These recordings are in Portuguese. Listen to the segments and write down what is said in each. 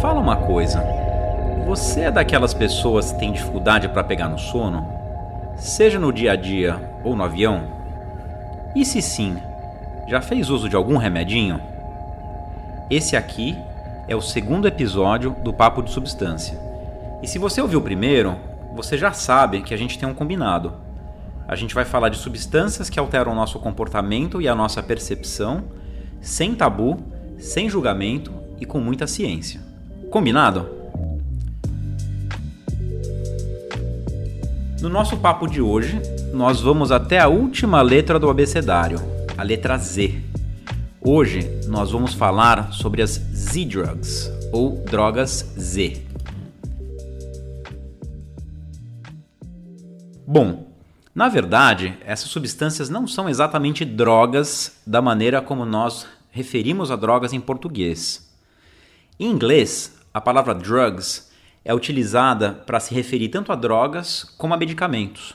fala uma coisa. Você é daquelas pessoas que tem dificuldade para pegar no sono? Seja no dia a dia ou no avião? E se sim, já fez uso de algum remedinho? Esse aqui é o segundo episódio do Papo de Substância. E se você ouviu o primeiro, você já sabe que a gente tem um combinado. A gente vai falar de substâncias que alteram o nosso comportamento e a nossa percepção, sem tabu, sem julgamento e com muita ciência. Combinado? No nosso papo de hoje, nós vamos até a última letra do abecedário, a letra Z. Hoje, nós vamos falar sobre as Z-Drugs, ou drogas Z. Bom, na verdade, essas substâncias não são exatamente drogas da maneira como nós referimos a drogas em português. Em inglês, a palavra drugs é utilizada para se referir tanto a drogas como a medicamentos.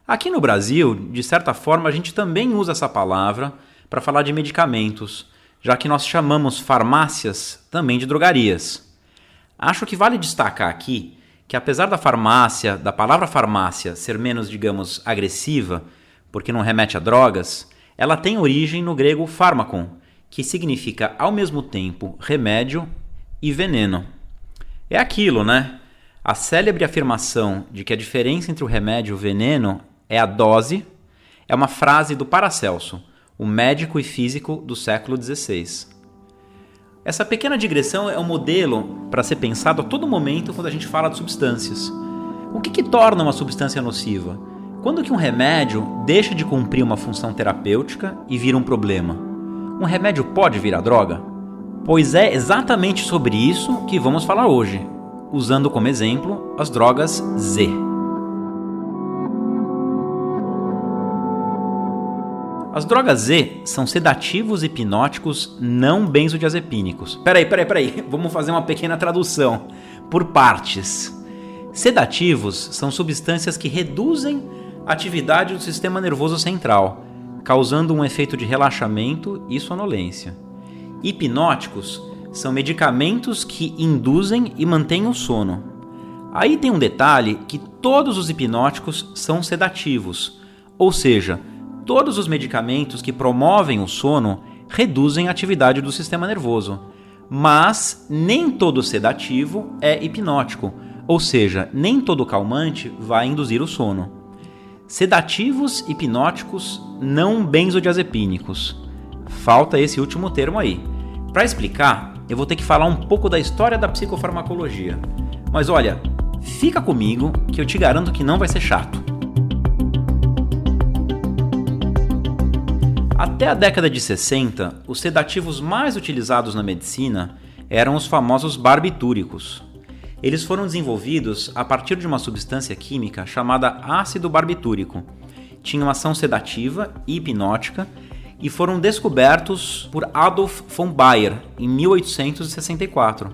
Aqui no Brasil, de certa forma, a gente também usa essa palavra para falar de medicamentos, já que nós chamamos farmácias também de drogarias. Acho que vale destacar aqui que apesar da palavra farmácia ser menos, digamos, agressiva, porque não remete a drogas, ela tem origem no grego pharmakon, que significa ao mesmo tempo remédio e veneno. É aquilo, né? A célebre afirmação de que a diferença entre o remédio e o veneno é a dose é uma frase do Paracelso, o médico e físico do século XVI. Essa pequena digressão é um modelo para ser pensado a todo momento quando a gente fala de substâncias. O que torna uma substância nociva? Quando que um remédio deixa de cumprir uma função terapêutica e vira um problema? Um remédio pode virar droga? Pois é exatamente sobre isso que vamos falar hoje, usando como exemplo as drogas Z. As drogas Z são sedativos hipnóticos não benzodiazepínicos. Peraí, vamos fazer uma pequena tradução, por partes. Sedativos são substâncias que reduzem a atividade do sistema nervoso central, causando um efeito de relaxamento e sonolência. Hipnóticos são medicamentos que induzem e mantêm o sono. Aí tem um detalhe que todos os hipnóticos são sedativos, ou seja, todos os medicamentos que promovem o sono reduzem a atividade do sistema nervoso. Mas nem todo sedativo é hipnótico, ou seja, nem todo calmante vai induzir o sono. Sedativos hipnóticos não benzodiazepínicos. Falta esse último termo aí. Para explicar, eu vou ter que falar um pouco da história da psicofarmacologia. Mas olha, fica comigo que eu te garanto que não vai ser chato. Até a década de 60, os sedativos mais utilizados na medicina eram os famosos barbitúricos. Eles foram desenvolvidos a partir de uma substância química chamada ácido barbitúrico. Tinham ação sedativa e hipnótica e foram descobertos por Adolf von Baeyer em 1864.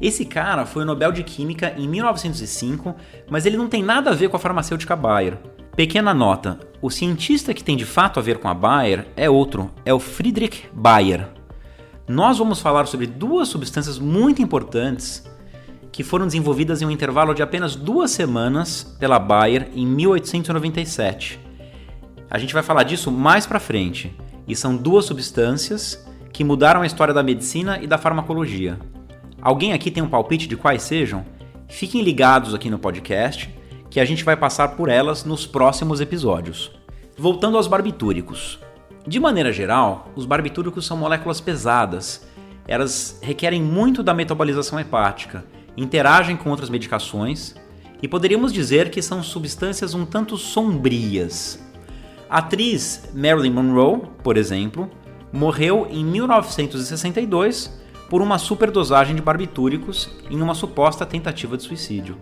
Esse cara foi o Nobel de Química em 1905, mas ele não tem nada a ver com a farmacêutica Bayer. Pequena nota, o cientista que tem de fato a ver com a Bayer é outro, é o Friedrich Bayer. Nós vamos falar sobre duas substâncias muito importantes que foram desenvolvidas em um intervalo de apenas 2 semanas pela Bayer em 1897. A gente vai falar disso mais pra frente. E são duas substâncias que mudaram a história da medicina e da farmacologia. Alguém aqui tem um palpite de quais sejam? Fiquem ligados aqui no podcast, que a gente vai passar por elas nos próximos episódios. Voltando aos barbitúricos. De maneira geral, os barbitúricos são moléculas pesadas. Elas requerem muito da metabolização hepática, interagem com outras medicações e poderíamos dizer que são substâncias um tanto sombrias. A atriz Marilyn Monroe, por exemplo, morreu em 1962 por uma superdosagem de barbitúricos em uma suposta tentativa de suicídio.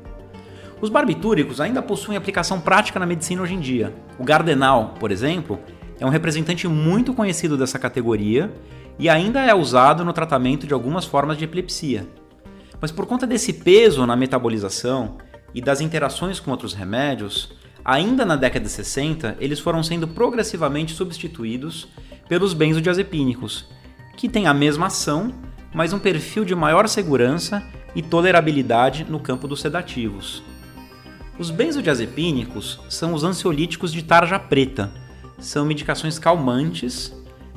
Os barbitúricos ainda possuem aplicação prática na medicina hoje em dia. O Gardenal, por exemplo, é um representante muito conhecido dessa categoria e ainda é usado no tratamento de algumas formas de epilepsia. Mas por conta desse peso na metabolização e das interações com outros remédios, ainda na década de 60, eles foram sendo progressivamente substituídos pelos benzodiazepínicos, que têm a mesma ação, mas um perfil de maior segurança e tolerabilidade no campo dos sedativos. Os benzodiazepínicos são os ansiolíticos de tarja preta. São medicações calmantes,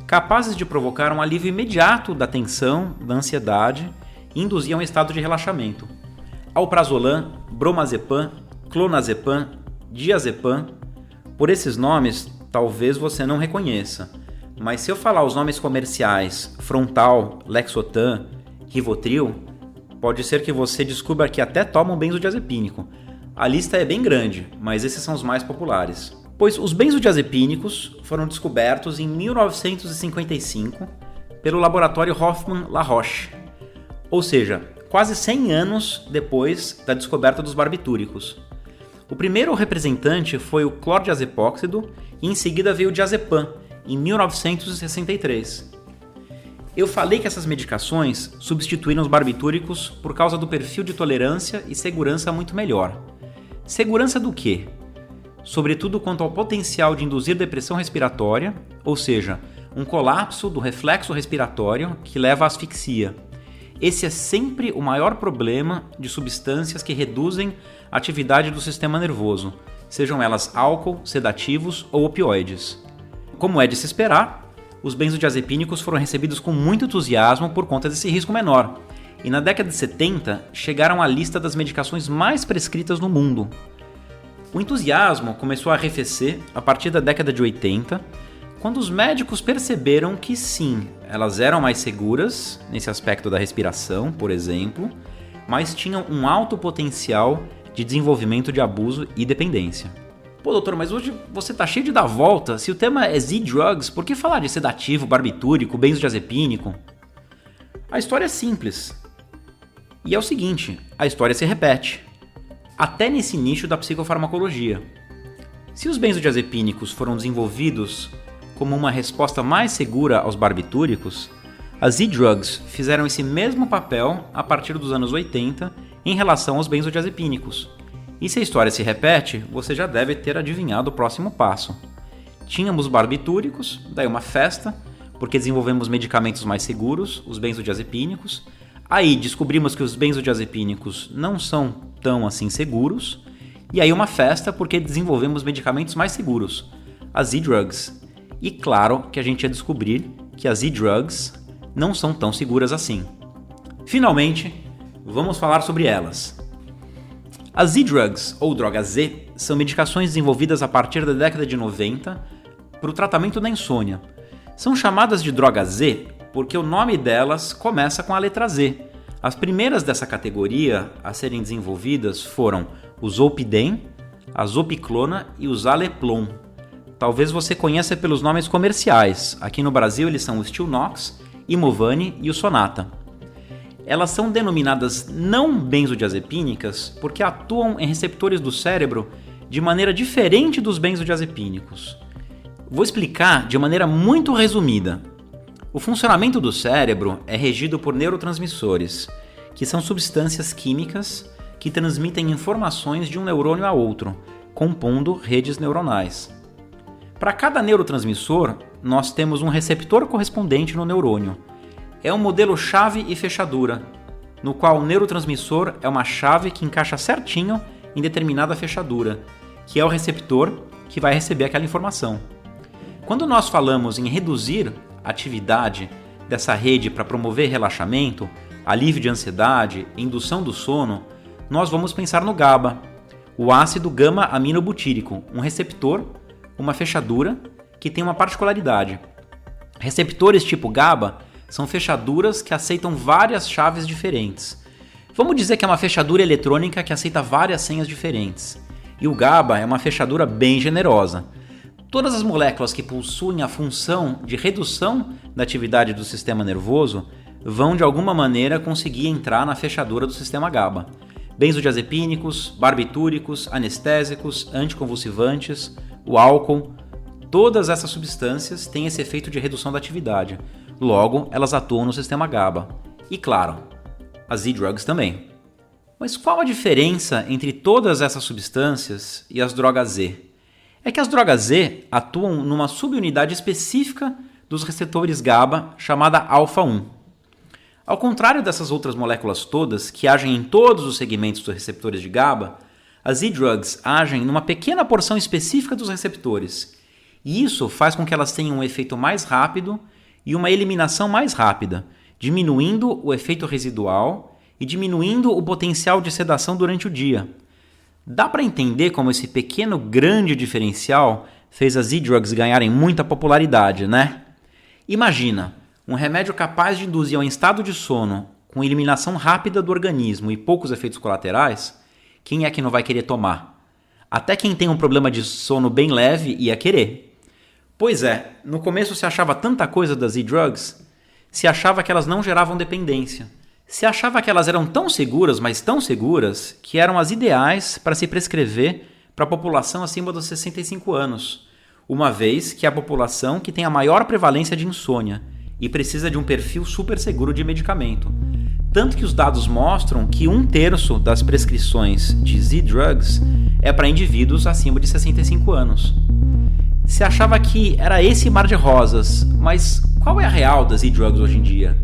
capazes de provocar um alívio imediato da tensão, da ansiedade e induzir a um estado de relaxamento. Alprazolam, bromazepam, clonazepam, diazepam. Por esses nomes, talvez você não reconheça, mas se eu falar os nomes comerciais Frontal, Lexotan, Rivotril, pode ser que você descubra que até toma um benzodiazepínico. A lista é bem grande, mas esses são os mais populares. Pois os benzodiazepínicos foram descobertos em 1955 pelo laboratório Hoffmann-La Roche, ou seja, quase 100 anos depois da descoberta dos barbitúricos. O primeiro representante foi o clordiazepóxido e em seguida veio o diazepam, em 1963. Eu falei que essas medicações substituíram os barbitúricos por causa do perfil de tolerância e segurança muito melhor. Segurança do quê? Sobretudo quanto ao potencial de induzir depressão respiratória, ou seja, um colapso do reflexo respiratório que leva à asfixia. Esse é sempre o maior problema de substâncias que reduzem a atividade do sistema nervoso, sejam elas álcool, sedativos ou opioides. Como é de se esperar, os benzodiazepínicos foram recebidos com muito entusiasmo por conta desse risco menor, e na década de 70 chegaram à lista das medicações mais prescritas no mundo. O entusiasmo começou a arrefecer a partir da década de 80, quando os médicos perceberam que sim, elas eram mais seguras nesse aspecto da respiração, por exemplo, mas tinham um alto potencial de desenvolvimento de abuso e dependência. Pô, doutor, mas hoje você tá cheio de dar volta. Se o tema é Z-Drugs, por que falar de sedativo, barbitúrico, benzodiazepínico? A história é simples. E é o seguinte, a história se repete. Até nesse nicho da psicofarmacologia. Se os benzodiazepínicos foram desenvolvidos como uma resposta mais segura aos barbitúricos, as Z-Drugs fizeram esse mesmo papel a partir dos anos 80 em relação aos benzodiazepínicos. E se a história se repete, você já deve ter adivinhado o próximo passo. Tínhamos barbitúricos, daí uma festa, porque desenvolvemos medicamentos mais seguros, os benzodiazepínicos. Aí descobrimos que os benzodiazepínicos não são tão assim seguros. E aí uma festa, porque desenvolvemos medicamentos mais seguros, as Z-Drugs. E claro que a gente ia descobrir que as Z-Drugs não são tão seguras assim. Finalmente, vamos falar sobre elas. As Z-Drugs, ou drogas Z, são medicações desenvolvidas a partir da década de 90 para o tratamento da insônia. São chamadas de drogas Z porque o nome delas começa com a letra Z. As primeiras dessa categoria a serem desenvolvidas foram o Zolpidem, a Zopiclona e o Zaleplon. Talvez você conheça pelos nomes comerciais. Aqui no Brasil eles são o Stilnox, Imovane e o Sonata. Elas são denominadas não benzodiazepínicas porque atuam em receptores do cérebro de maneira diferente dos benzodiazepínicos. Vou explicar de maneira muito resumida. O funcionamento do cérebro é regido por neurotransmissores, que são substâncias químicas que transmitem informações de um neurônio a outro, compondo redes neuronais. Para cada neurotransmissor, nós temos um receptor correspondente no neurônio. É um modelo chave e fechadura, no qual o neurotransmissor é uma chave que encaixa certinho em determinada fechadura, que é o receptor que vai receber aquela informação. Quando nós falamos em reduzir a atividade dessa rede para promover relaxamento, alívio de ansiedade, indução do sono, nós vamos pensar no GABA, o ácido gama-aminobutírico, um receptor, uma fechadura que tem uma particularidade. Receptores tipo GABA são fechaduras que aceitam várias chaves diferentes. Vamos dizer que é uma fechadura eletrônica que aceita várias senhas diferentes. E o GABA é uma fechadura bem generosa. Todas as moléculas que possuem a função de redução da atividade do sistema nervoso vão de alguma maneira conseguir entrar na fechadura do sistema GABA. Benzodiazepínicos, barbitúricos, anestésicos, anticonvulsivantes, o álcool, todas essas substâncias têm esse efeito de redução da atividade. Logo, elas atuam no sistema GABA. E claro, as Z-Drugs também. Mas qual a diferença entre todas essas substâncias e as drogas Z? É que as drogas Z atuam numa subunidade específica dos receptores GABA chamada alfa-1. Ao contrário dessas outras moléculas todas, que agem em todos os segmentos dos receptores de GABA, as Z-drugs agem numa pequena porção específica dos receptores. E isso faz com que elas tenham um efeito mais rápido e uma eliminação mais rápida, diminuindo o efeito residual e diminuindo o potencial de sedação durante o dia. Dá para entender como esse pequeno grande diferencial fez as Z-drugs ganharem muita popularidade, né? Imagina, um remédio capaz de induzir a um estado de sono com eliminação rápida do organismo e poucos efeitos colaterais, quem é que não vai querer tomar? Até quem tem um problema de sono bem leve ia querer. Pois é, no começo se achava tanta coisa das Z-drugs, se achava que elas não geravam dependência. Se achava que elas eram tão seguras, mas tão seguras, que eram as ideais para se prescrever para a população acima dos 65 anos, uma vez que é a população que tem a maior prevalência de insônia e precisa de um perfil super seguro de medicamento. Tanto que os dados mostram que 1/3 das prescrições de Z-drugs é para indivíduos acima de 65 anos. Se achava que era esse mar de rosas, mas qual é a real das Z-drugs hoje em dia?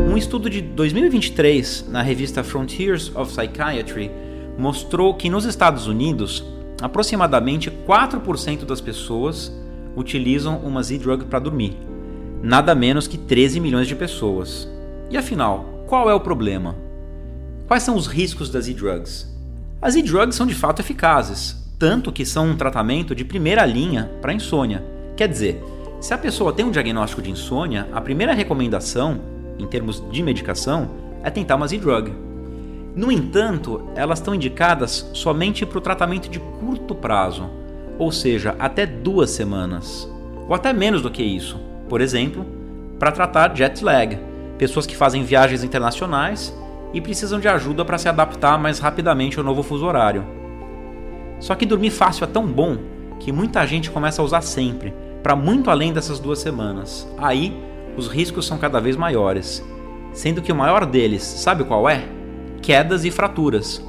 Um estudo de 2023 na revista Frontiers of Psychiatry mostrou que nos Estados Unidos, aproximadamente 4% das pessoas utilizam uma Z-drug para dormir, nada menos que 13 milhões de pessoas. E afinal, qual é o problema? Quais são os riscos das Z-drugs? As Z-drugs são de fato eficazes, tanto que são um tratamento de primeira linha para insônia. Quer dizer, se a pessoa tem um diagnóstico de insônia, a primeira recomendação em termos de medicação, é tentar uma Z-drug. No entanto, elas estão indicadas somente para o tratamento de curto prazo, ou seja, até 2 semanas, ou até menos do que isso. Por exemplo, para tratar jet lag, pessoas que fazem viagens internacionais e precisam de ajuda para se adaptar mais rapidamente ao novo fuso horário. Só que dormir fácil é tão bom que muita gente começa a usar sempre, para muito além dessas 2 semanas. Aí, os riscos são cada vez maiores, sendo que o maior deles, sabe qual é? Quedas e fraturas.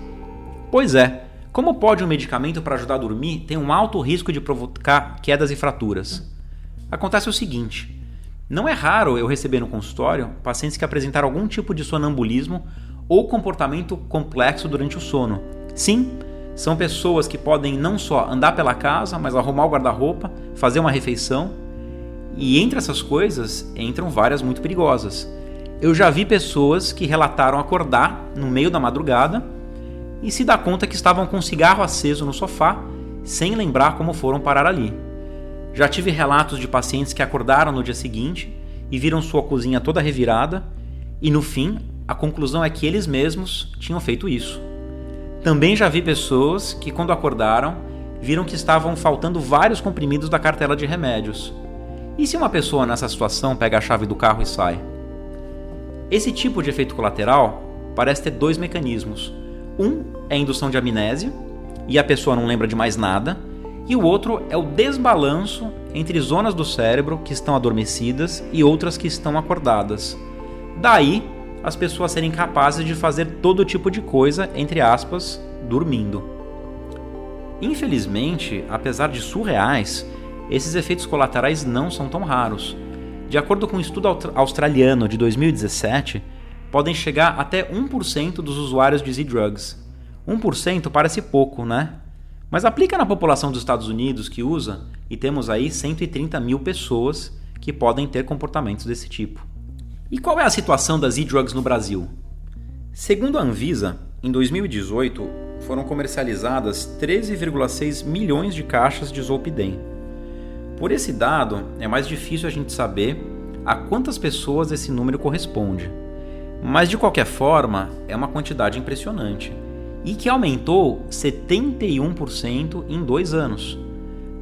Pois é, como pode um medicamento para ajudar a dormir ter um alto risco de provocar quedas e fraturas? Acontece o seguinte, não é raro eu receber no consultório pacientes que apresentaram algum tipo de sonambulismo ou comportamento complexo durante o sono. Sim, são pessoas que podem não só andar pela casa, mas arrumar o guarda-roupa, fazer uma refeição. E entre essas coisas, entram várias muito perigosas. Eu já vi pessoas que relataram acordar no meio da madrugada e se dar conta que estavam com um cigarro aceso no sofá, sem lembrar como foram parar ali. Já tive relatos de pacientes que acordaram no dia seguinte e viram sua cozinha toda revirada e, no fim, a conclusão é que eles mesmos tinham feito isso. Também já vi pessoas que, quando acordaram, viram que estavam faltando vários comprimidos da cartela de remédios. E se uma pessoa nessa situação pega a chave do carro e sai? Esse tipo de efeito colateral parece ter 2 mecanismos. Um é a indução de amnésia, e a pessoa não lembra de mais nada, e o outro é o desbalanço entre zonas do cérebro que estão adormecidas e outras que estão acordadas. Daí, as pessoas serem capazes de fazer todo tipo de coisa, entre aspas, dormindo. Infelizmente, apesar de surreais, esses efeitos colaterais não são tão raros. De acordo com um estudo australiano de 2017, podem chegar até 1% dos usuários de Z-drugs. 1% parece pouco, né? Mas aplica na população dos Estados Unidos que usa, e temos aí 130 mil pessoas que podem ter comportamentos desse tipo. E qual é a situação das Z-drugs no Brasil? Segundo a Anvisa, em 2018 foram comercializadas 13,6 milhões de caixas de Zolpidem. Por esse dado, é mais difícil a gente saber a quantas pessoas esse número corresponde. Mas, de qualquer forma, é uma quantidade impressionante e que aumentou 71% em 2 anos,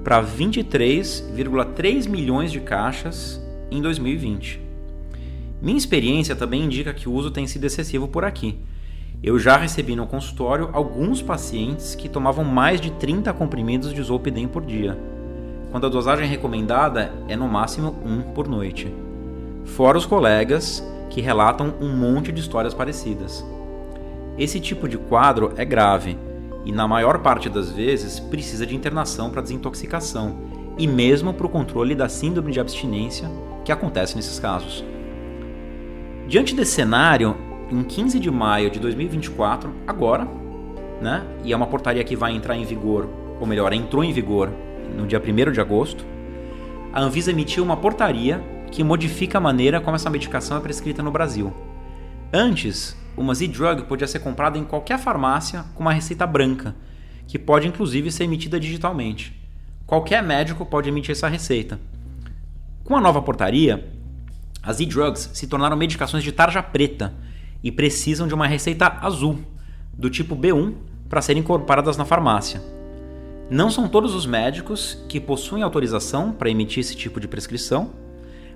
para 23,3 milhões de caixas em 2020. Minha experiência também indica que o uso tem sido excessivo por aqui. Eu já recebi no consultório alguns pacientes que tomavam mais de 30 comprimidos de Zolpidem por dia, quando a dosagem recomendada é no máximo 1 por noite. Fora os colegas que relatam um monte de histórias parecidas. Esse tipo de quadro é grave e, na maior parte das vezes, precisa de internação para desintoxicação, e mesmo para o controle da síndrome de abstinência que acontece nesses casos. Diante desse cenário, em 15 de maio de 2024, agora, né, e é uma portaria que vai entrar em vigor, ou melhor, entrou em vigor no dia 1º de agosto, a Anvisa emitiu uma portaria que modifica a maneira como essa medicação é prescrita no Brasil. Antes, uma Z-Drug podia ser comprada em qualquer farmácia com uma receita branca, que pode inclusive ser emitida digitalmente. Qualquer médico pode emitir essa receita. Com a nova portaria, as Z-Drugs se tornaram medicações de tarja preta e precisam de uma receita azul, do tipo B1, para serem incorporadas na farmácia. Não são todos os médicos que possuem autorização para emitir esse tipo de prescrição.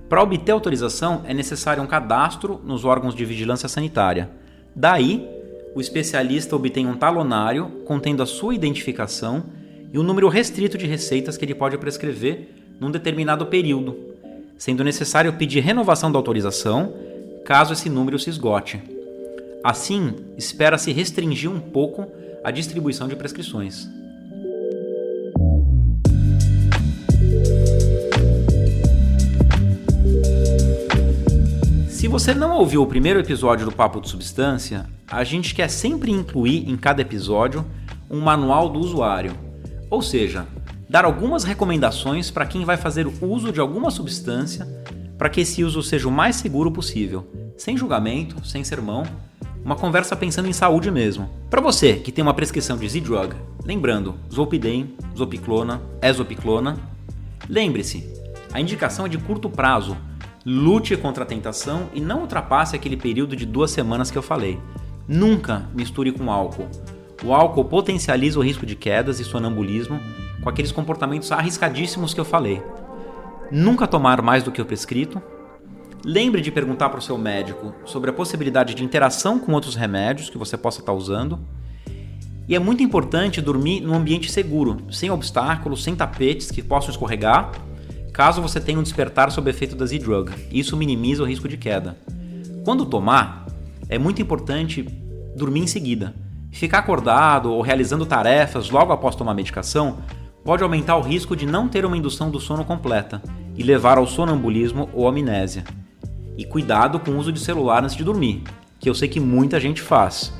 Para obter autorização, é necessário um cadastro nos órgãos de vigilância sanitária. Daí, o especialista obtém um talonário contendo a sua identificação e um número restrito de receitas que ele pode prescrever num determinado período, sendo necessário pedir renovação da autorização caso esse número se esgote. Assim, espera-se restringir um pouco a distribuição de prescrições. Se você não ouviu o primeiro episódio do Papo de Substância, a gente quer sempre incluir em cada episódio um manual do usuário, ou seja, dar algumas recomendações para quem vai fazer uso de alguma substância para que esse uso seja o mais seguro possível, sem julgamento, sem sermão, uma conversa pensando em saúde mesmo. Para você que tem uma prescrição de Z-Drug, lembrando, Zolpidem, Zopiclona, Exopiclona, lembre-se, a indicação é de curto prazo. Lute contra a tentação e não ultrapasse aquele período de 2 semanas que eu falei. Nunca misture com álcool. O álcool potencializa o risco de quedas e sonambulismo com aqueles comportamentos arriscadíssimos que eu falei. Nunca tomar mais do que o prescrito. Lembre de perguntar para o seu médico sobre a possibilidade de interação com outros remédios que você possa estar usando. E é muito importante dormir num ambiente seguro, sem obstáculos, sem tapetes que possam escorregar, caso você tenha um despertar sob efeito da Z-Drug. Isso minimiza o risco de queda. Quando tomar, é muito importante dormir em seguida. Ficar acordado ou realizando tarefas logo após tomar a medicação pode aumentar o risco de não ter uma indução do sono completa e levar ao sonambulismo ou amnésia. E cuidado com o uso de celular antes de dormir, que eu sei que muita gente faz.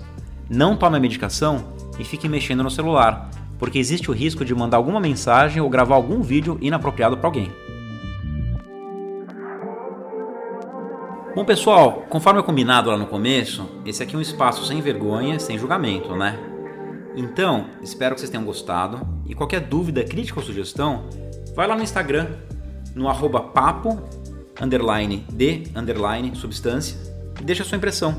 Não tome a medicação e fique mexendo no celular, porque existe o risco de mandar alguma mensagem ou gravar algum vídeo inapropriado para alguém. Bom pessoal, conforme eu combinado lá no começo, esse aqui é um espaço sem vergonha, sem julgamento, né? Então, espero que vocês tenham gostado e qualquer dúvida, crítica ou sugestão, vai lá no Instagram, no @papo_de_substância e deixa a sua impressão.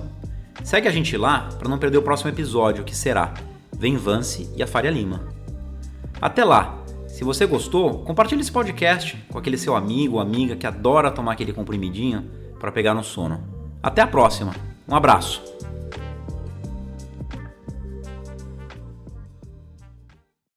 Segue a gente lá para não perder o próximo episódio, que será Vem Vance e a Faria Lima. Até lá! Se você gostou, compartilhe esse podcast com aquele seu amigo ou amiga que adora tomar aquele comprimidinho para pegar no sono. Até a próxima. Um abraço.